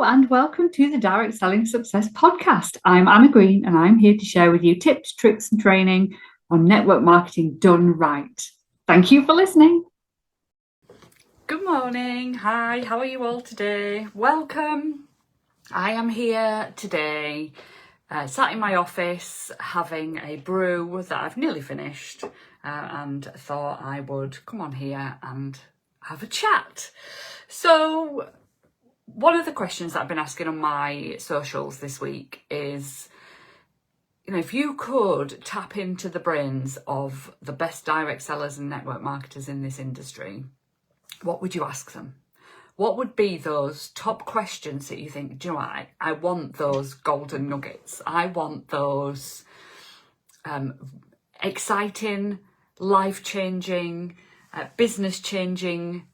and welcome to the Direct Selling Success Podcast. I'm Anna Green and I'm here to share with you tips, tricks and training on network marketing done right. Thank you for listening. Good morning. Hi, how are you all today? Welcome. I am here today, sat in my office having a brew that I've nearly finished and thought I would come on here and have a chat. So one of the questions that I've been asking on my socials this week is, if you could tap into the brains of the best direct sellers and network marketers in this industry, what would you ask them? What would be those top questions that you think, do you know what, I want those golden nuggets. I want those exciting, life-changing, business-changing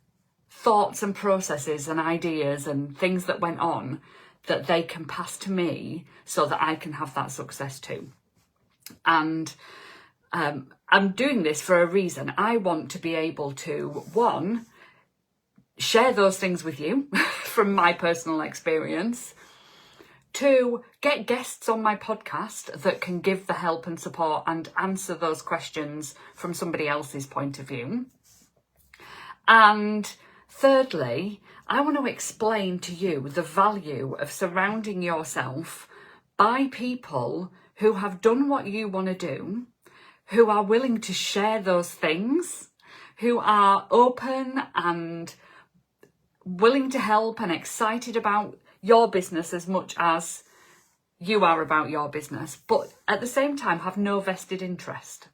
thoughts and processes and ideas and things that went on that they can pass to me so that I can have that success too. And I'm doing this for a reason. I want to be able to, one, share those things with you from my personal experience. Two, get guests on my podcast that can give the help and support and answer those questions from somebody else's point of view. And thirdly, I want to explain to you the value of surrounding yourself by people who have done what you want to do, who are willing to share those things, who are open and willing to help and excited about your business as much as you are about your business, but at the same time have no vested interest,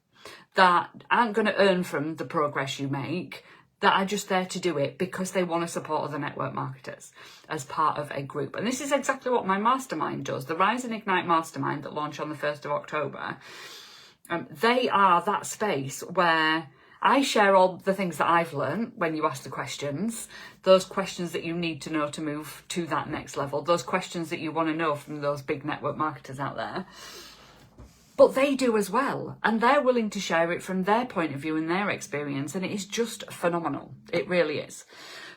that aren't going to earn from the progress you make, that are just there to do it because they want to support other network marketers as part of a group. And this is exactly what my mastermind does. The RISE and IGNITE Mastermind that launched on the 1st of October, they are that space where I share all the things that I've learned when you ask the questions, those questions that you need to know to move to that next level, those questions that you want to know from those big network marketers out there. But they do as well, and they're willing to share it from their point of view and their experience, and it is just phenomenal. It really is.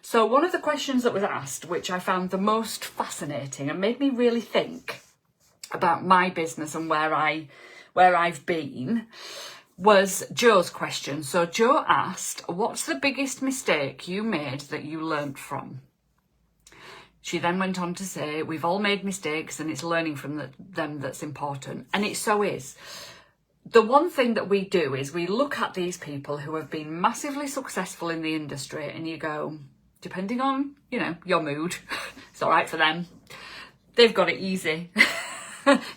So one of the questions that was asked, which I found the most fascinating and made me really think about my business and where I've been, was Joe's question. So Joe asked, what's the biggest mistake you made that you learnt from? She then went on to say, we've all made mistakes and it's learning from them that's important. And it so is. The one thing that we do is we look at these people who have been massively successful in the industry and you go, depending on, your mood, it's all right for them. They've got it easy.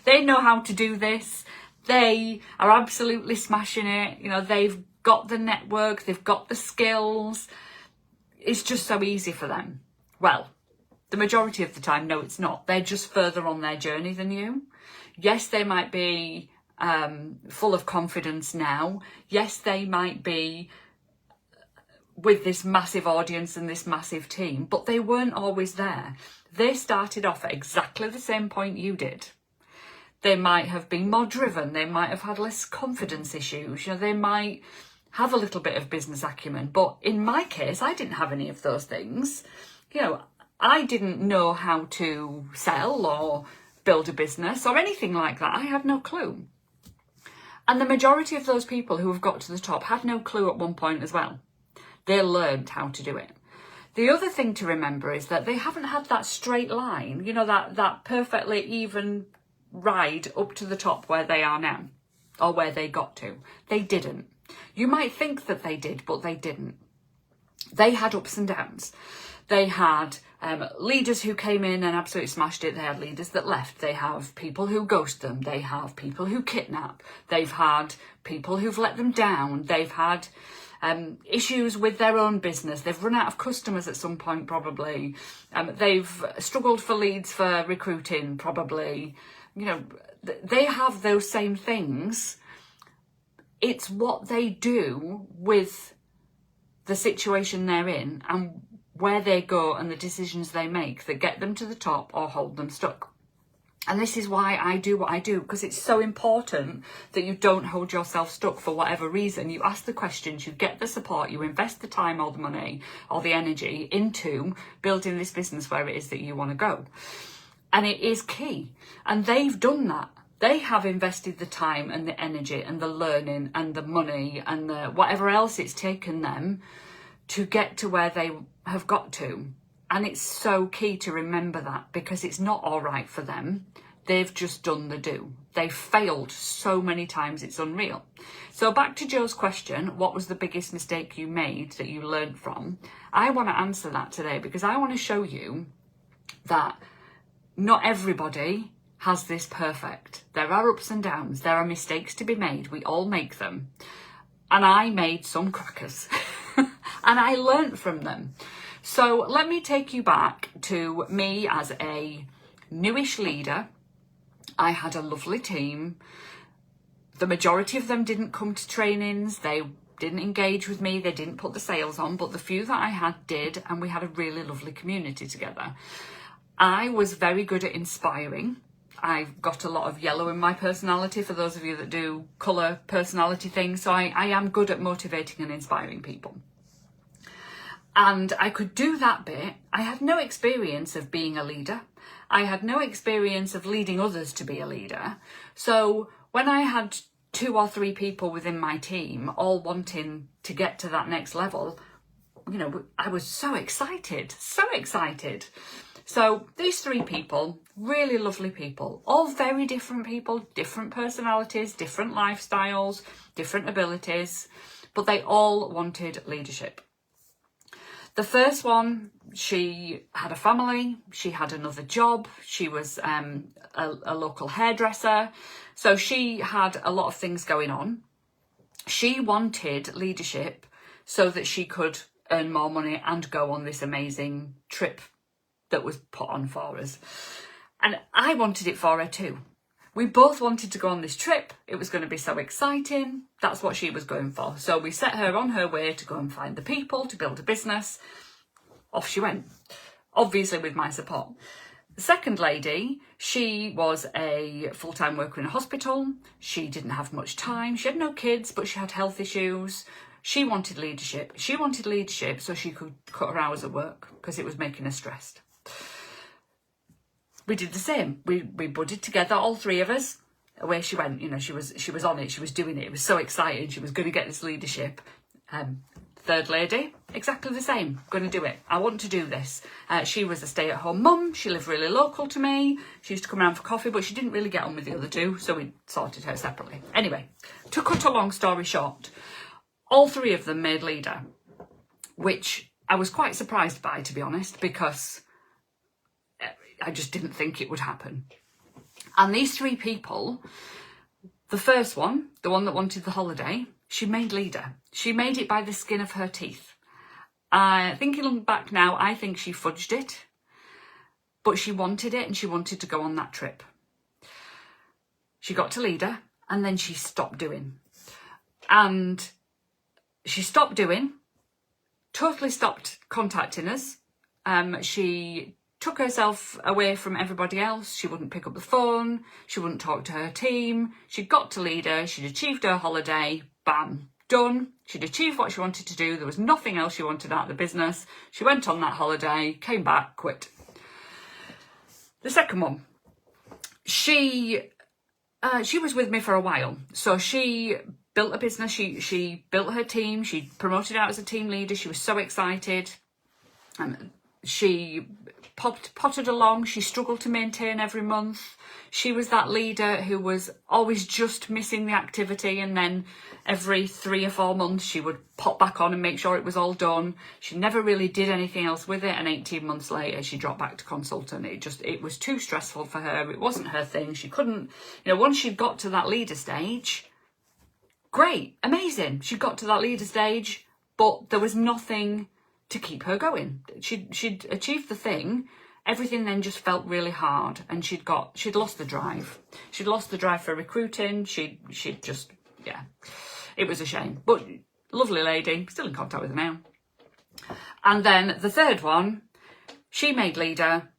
They know how to do this. They are absolutely smashing it. They've got the network, they've got the skills. It's just so easy for them. Well, the majority of the time, no, it's not. They're just further on their journey than you. Yes, they might be full of confidence now. Yes, they might be with this massive audience and this massive team, but they weren't always there. They started off at exactly the same point you did. They might have been more driven. They might have had less confidence issues. They might have a little bit of business acumen. But in my case, I didn't have any of those things. I didn't know how to sell or build a business or anything like that. I had no clue. And the majority of those people who have got to the top had no clue at one point as well. They learned how to do it. The other thing to remember is that they haven't had that straight line, that perfectly even ride up to the top where they are now or where they got to. They didn't. You might think that they did, but they didn't. They had ups and downs. They had leaders who came in and absolutely smashed it. They had leaders that left. They have people who ghost them. They have people who kidnap. They've had people who've let them down. They've had issues with their own business. They've run out of customers at some point, probably. They've struggled for leads for recruiting, probably. They have those same things. It's what they do with the situation they're in and where they go and the decisions they make that get them to the top or hold them stuck. And this is why I do what I do, because it's so important that you don't hold yourself stuck for whatever reason. You ask the questions, you get the support, you invest the time or the money or the energy into building this business where it is that you want to go. And it is key. And they've done that. They have invested the time and the energy and the learning and the money and the whatever else it's taken them to get to where they have got to. And it's so key to remember that, because it's not all right for them. They've just done the do. They failed so many times, it's unreal. So back to Joe's question, what was the biggest mistake you made that you learned from? I want to answer that today, because I want to show you that not everybody has this perfect. There are ups and downs. There are mistakes to be made. We all make them. And I made some crackers and I learned from them. So let me take you back to me as a newish leader. I had a lovely team. The majority of them didn't come to trainings. They didn't engage with me. They didn't put the sales on, but the few that I had did, and we had a really lovely community together. I was very good at inspiring. I've got a lot of yellow in my personality, for those of you that do colour personality things. So I am good at motivating and inspiring people. And I could do that bit. I had no experience of being a leader. I had no experience of leading others to be a leader. So when I had 2 or 3 people within my team all wanting to get to that next level, you know, I was so excited, so excited. So these 3 people, really lovely people, all very different people, different personalities, different lifestyles, different abilities, but they all wanted leadership. The first one, she had a family, she had another job, she was a local hairdresser, so she had a lot of things going on. She wanted leadership so that she could earn more money and go on this amazing trip that was put on for us. And I wanted it for her too. We both wanted to go on this trip. It was going to be so exciting. That's what she was going for. So we set her on her way to go and find the people, to build a business. Off she went, obviously with my support. The second lady, she was a full-time worker in a hospital. She didn't have much time. She had no kids, but she had health issues. She wanted leadership. She wanted leadership so she could cut her hours at work because it was making her stressed. We did the same. We budded together, all 3 of us. Away she went. You know, she was on it. She was doing it. It was so exciting. She was going to get this leadership. Third lady, exactly the same. Going to do it. I want to do this. She was a stay-at-home mum. She lived really local to me. She used to come around for coffee, but she didn't really get on with the other 2, so we sorted her separately. Anyway, to cut a long story short, all 3 of them made leader, which I was quite surprised by, to be honest, because I just didn't think it would happen. And these 3 people, the first one, the one that wanted the holiday, she made leader. She made it by the skin of her teeth. Thinking back now, I think she fudged it, but she wanted it and she wanted to go on that trip. She got to leader and then she stopped doing. And she stopped doing, totally stopped contacting us. She took herself away from everybody else. She wouldn't pick up the phone. She wouldn't talk to her team. She got to leader. She'd achieved her holiday. Bam, done. She'd achieved what she wanted to do. There was nothing else she wanted out of the business. She went on that holiday, came back, quit. The second one, she was with me for a while. So she built a business. She built her team. She promoted out as a team leader. She was so excited. She potted along. She struggled to maintain every month. She was that leader who was always just missing the activity, and then every 3 or 4 months she would pop back on and make sure it was all done. She never really did anything else with it, and 18 months later she dropped back to consultant. It was too stressful for her. It wasn't her thing. She couldn't, once she got to that leader stage, great, amazing. She got to that leader stage, but there was nothing to keep her going. She'd achieved the thing. Everything then just felt really hard, and she'd lost the drive. She'd lost the drive for recruiting. She'd just, it was a shame. But lovely lady, still in contact with her now. And then the third one, she made leader,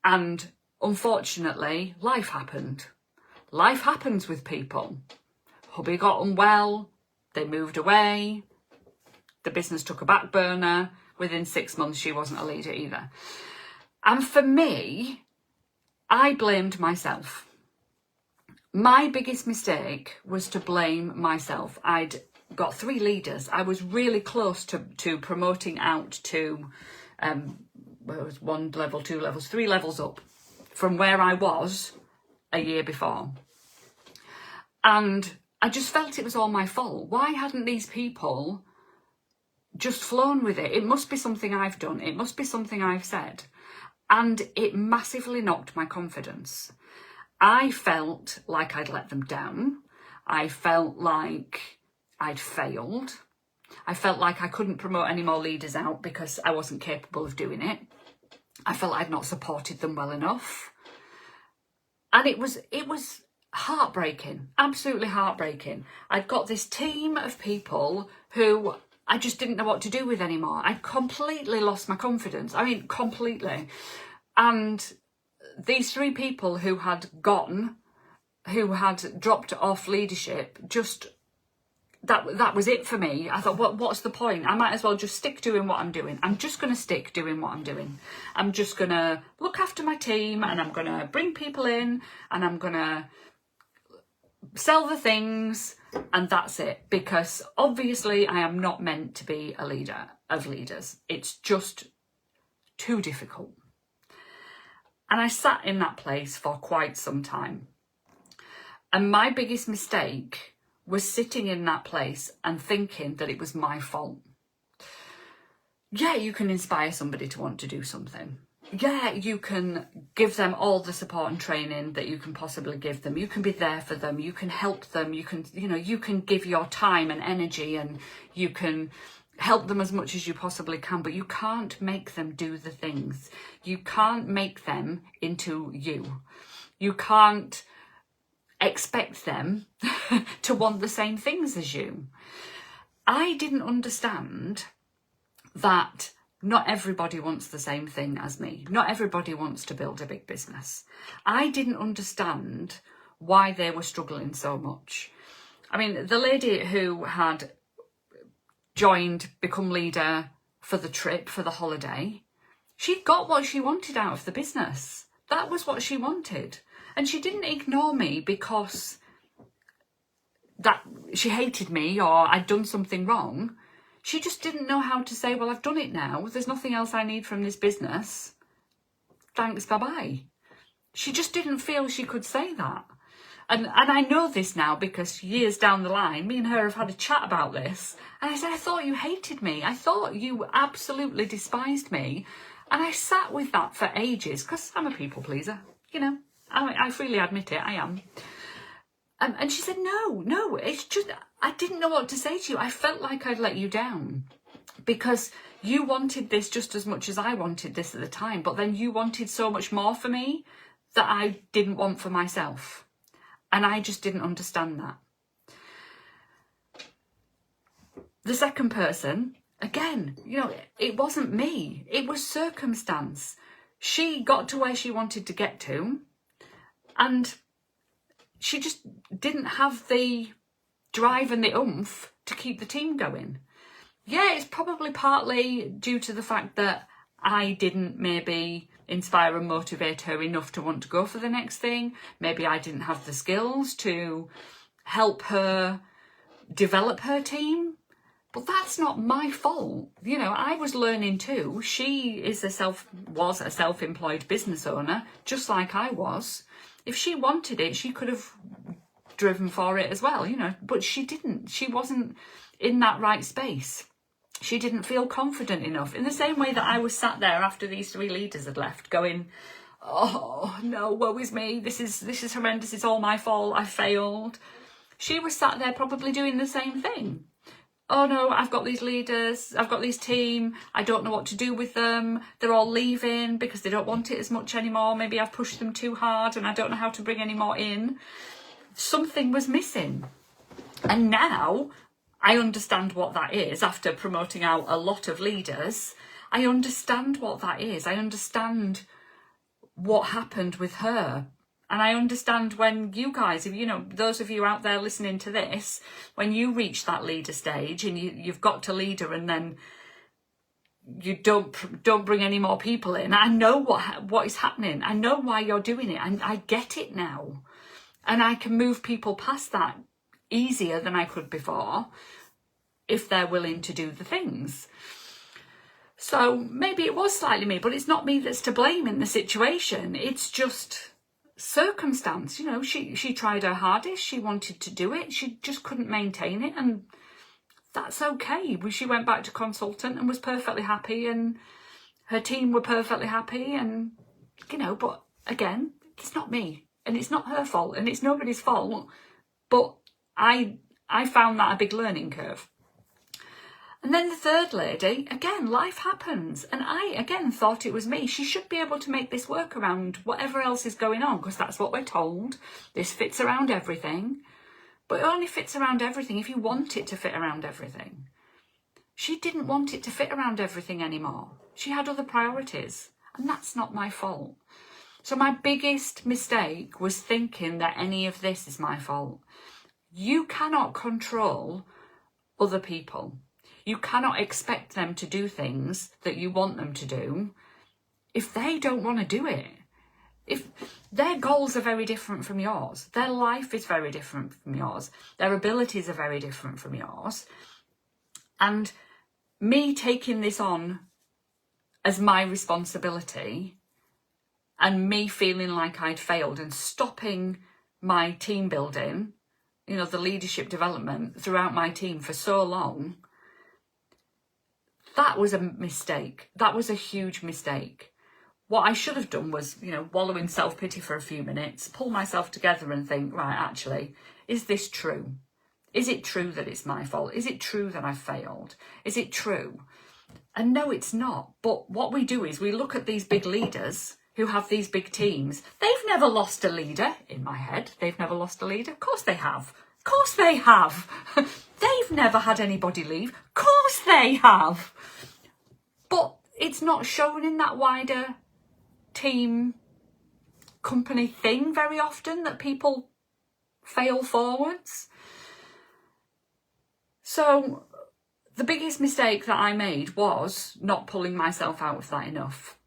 and unfortunately, life happened. Life happens with people. Hubby got unwell, they moved away, the business took a back burner. Within 6 months, she wasn't a leader either. And for me, I blamed myself. My biggest mistake was to blame myself. I'd got 3 leaders. I was really close to promoting out to, it was 1 level, 2 levels, 3 levels up from where I was a year before. And I just felt it was all my fault. Why hadn't these people just flown with it? It must be something I've done. It must be something I've said. And it massively knocked my confidence. I felt like I'd let them down. I felt like I'd failed. I felt like I couldn't promote any more leaders out because I wasn't capable of doing it. I felt I'd not supported them well enough. And it was heartbreaking, absolutely heartbreaking. I'd got this team of people who I just didn't know what to do with anymore. I'd completely lost my confidence. I mean, completely. And these 3 people who had dropped off leadership, just that was it for me. I thought, what's the point? I might as well just stick doing what I'm doing. I'm just going to stick doing what I'm doing. I'm just going to look after my team, and I'm going to bring people in, and I'm going to sell the things, and that's it. Because obviously I am not meant to be a leader of leaders. It's just too difficult. And I sat in that place for quite some time. And my biggest mistake was sitting in that place and thinking that it was my fault. Yeah, you can inspire somebody to want to do something. Yeah, you can give them all the support and training that you can possibly give them. You can be there for them. You can help them. You can give your time and energy, and you can help them as much as you possibly can, but you can't make them do the things. You can't make them into you. You can't expect them to want the same things as you. I didn't understand that not everybody wants the same thing as me. Not everybody wants to build a big business. I didn't understand why they were struggling so much. I mean, the lady who had become leader for the trip, for the holiday, she got what she wanted out of the business. That was what she wanted. And she didn't ignore me because that she hated me or I'd done something wrong. She just didn't know how to say, well, I've done it now. There's nothing else I need from this business. Thanks, bye-bye. She just didn't feel she could say that. And I know this now because years down the line, me and her have had a chat about this. And I said, I thought you hated me. I thought you absolutely despised me. And I sat with that for ages because I'm a people pleaser. You know, I freely admit it, I am. And she said, no, it's just, I didn't know what to say to you. I felt like I'd let you down because you wanted this just as much as I wanted this at the time. But then you wanted so much more for me that I didn't want for myself. And I just didn't understand that. The second person, again, you know, it wasn't me. It was circumstance. She got to where she wanted to get to, and she just didn't have the drive and the oomph to keep the team going. Yeah, it's probably partly due to the fact that I didn't maybe inspire and motivate her enough to want to go for the next thing. Maybe I didn't have the skills to help her develop her team. But that's not my fault. You know, I was learning too. She was a self-employed business owner, just like I was. If she wanted it, she could have driven for it as well, you know, but she didn't. She wasn't in that right space. She didn't feel confident enough. In the same way that I was sat there after these 3 leaders had left going, oh no, woe is me. This is horrendous. It's all my fault. I failed. She was sat there probably doing the same thing. Oh no, I've got these leaders, I've got this team, I don't know what to do with them, they're all leaving because they don't want it as much anymore, maybe I've pushed them too hard and I don't know how to bring any more in. Something was missing. And now I understand what that is. After promoting out a lot of leaders, I understand what that is. I understand what happened with her. And I understand when you guys, if you know, those of you out there listening to this, when you reach that leader stage and you've got to leader and then you don't bring any more people in. I know what is happening. I know why you're doing it. I get it now. And I can move people past that easier than I could before if they're willing to do the things. So maybe it was slightly me, but it's not me that's to blame in the situation. It's just circumstance. You know, she tried her hardest. She wanted to do it. She just couldn't maintain it, and that's okay. She went back to consultant and was perfectly happy, and her team were perfectly happy, and you know, but again, it's not me and it's not her fault and it's nobody's fault. But I found that a big learning curve. And then the third lady, again, life happens. And I, again, thought it was me. She should be able to make this work around whatever else is going on, because that's what we're told. This fits around everything. But it only fits around everything if you want it to fit around everything. She didn't want it to fit around everything anymore. She had other priorities. And that's not my fault. So my biggest mistake was thinking that any of this is my fault. You cannot control other people. You cannot expect them to do things that you want them to do if they don't want to do it. If their goals are very different from yours, their life is very different from yours, their abilities are very different from yours. And me taking this on as my responsibility and me feeling like I'd failed and stopping my team building, you know, the leadership development throughout my team for so long, that was a mistake. That was a huge mistake. What I should have done was, you know, wallow in self-pity for a few minutes, pull myself together and think, right, actually, is this true? Is it true that it's my fault? Is it true that I failed? Is it true? And no, it's not. But what we do is we look at these big leaders who have these big teams. They've never lost a leader, in my head. They've never lost a leader. Of course they have. Of course they have. They've never had anybody leave. Of course they have. But it's not shown in that wider team company thing very often that people fail forwards. So the biggest mistake that I made was not pulling myself out of that enough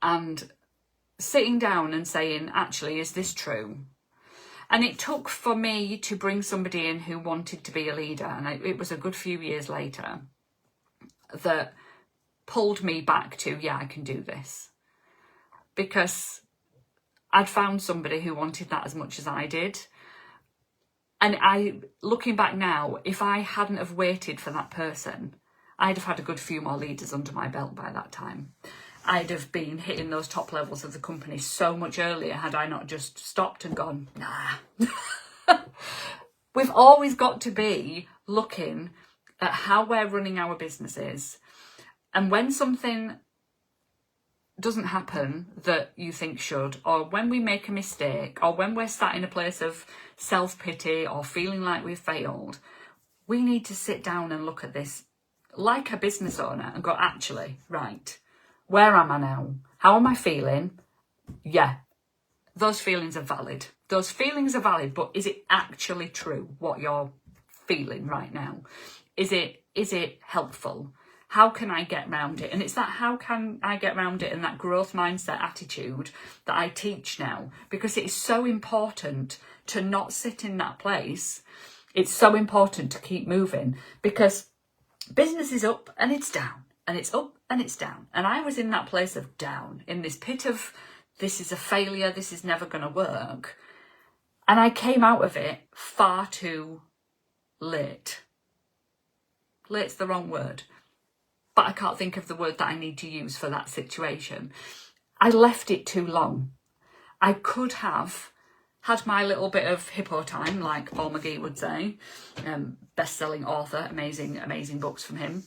and sitting down and saying, actually, is this true? And it took for me to bring somebody in who wanted to be a leader, and it was a good few years later, that pulled me back to, yeah, I can do this. Because I'd found somebody who wanted that as much as I did. And looking back now, if I hadn't have waited for that person, I'd have had a good few more leaders under my belt by that time. I'd have been hitting those top levels of the company so much earlier had I not just stopped and gone, nah. We've always got to be looking at how we're running our businesses. And when something doesn't happen that you think should, or when we make a mistake, or when we're sat in a place of self-pity or feeling like we've failed, we need to sit down and look at this like a business owner and go, actually, right, where am I now? How am I feeling? Yeah, those feelings are valid. Those feelings are valid, but is it actually true what you're feeling right now? Is it helpful? How can I get around it? And it's that how can I get around it and that growth mindset attitude that I teach now, because it is so important to not sit in that place. It's so important to keep moving, because business is up and it's down, and it's up and it's down. And I was in that place of down, in this pit of, this is a failure, this is never going to work. And I came out of it far too late. Late's the wrong word, but I can't think of the word that I need to use for that situation. I left it too long. I could have had my little bit of hippo time, like Paul McGee would say, best-selling author, amazing books from him.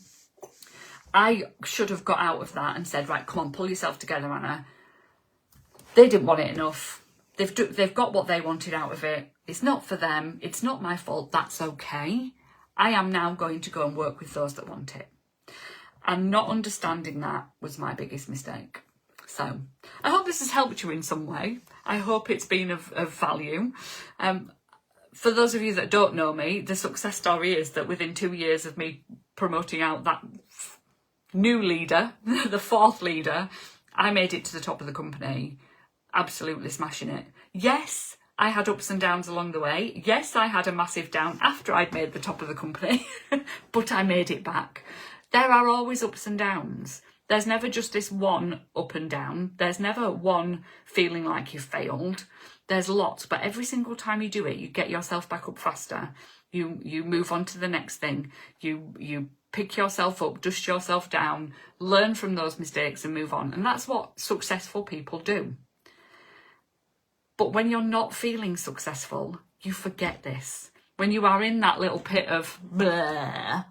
I should have got out of that and said, right, come on, pull yourself together, Anna. They didn't want it enough. They've got what they wanted out of it. It's not for them. It's not my fault. That's okay. I am now going to go and work with those that want it. And not understanding that was my biggest mistake. So I hope this has helped you in some way. I hope it's been of value. For those of you that don't know me, the success story is that within 2 years of me promoting out that new leader, the 4th leader, I made it to the top of the company, absolutely smashing it. Yes, I had ups and downs along the way. Yes, I had a massive down after I'd made the top of the company, but I made it back. There are always ups and downs. There's never just this one up and down. There's never one feeling like you've failed. There's lots, but every single time you do it, you get yourself back up faster. You move on to the next thing. You pick yourself up, dust yourself down, learn from those mistakes and move on. And that's what successful people do. But when you're not feeling successful, you forget this. When you are in that little pit of blah,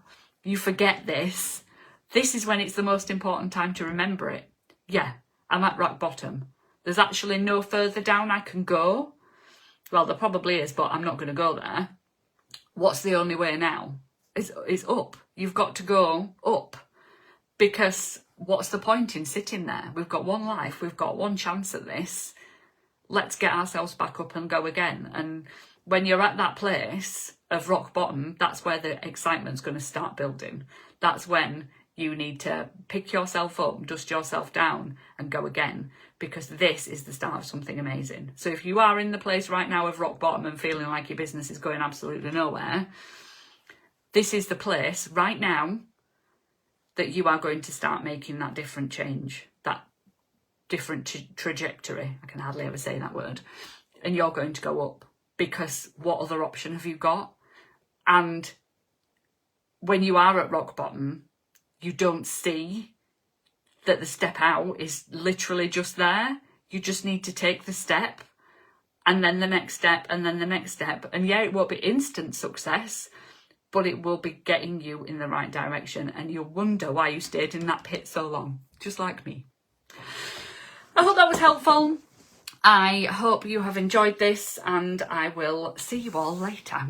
you forget this. This is when it's the most important time to remember it. Yeah, I'm at rock bottom. There's actually no further down I can go. Well, there probably is, but I'm not going to go there. What's the only way now? It's up. You've got to go up. Because what's the point in sitting there? We've got one life. We've got one chance at this. Let's get ourselves back up and go again. And when you're at that place of rock bottom, that's where the excitement's going to start building. That's when you need to pick yourself up, dust yourself down and go again, because this is the start of something amazing. So if you are in the place right now of rock bottom and feeling like your business is going absolutely nowhere, this is the place right now that you are going to start making that different change, that different trajectory. I can hardly ever say that word. And you're going to go up, because what other option have you got? And when you are at rock bottom, you don't see that the step out is literally just there. You just need to take the step, and then the next step, and then the next step. And yeah, it won't be instant success, but it will be getting you in the right direction. And you'll wonder why you stayed in that pit so long, just like me. I hope that was helpful. I hope you have enjoyed this, and I will see you all later.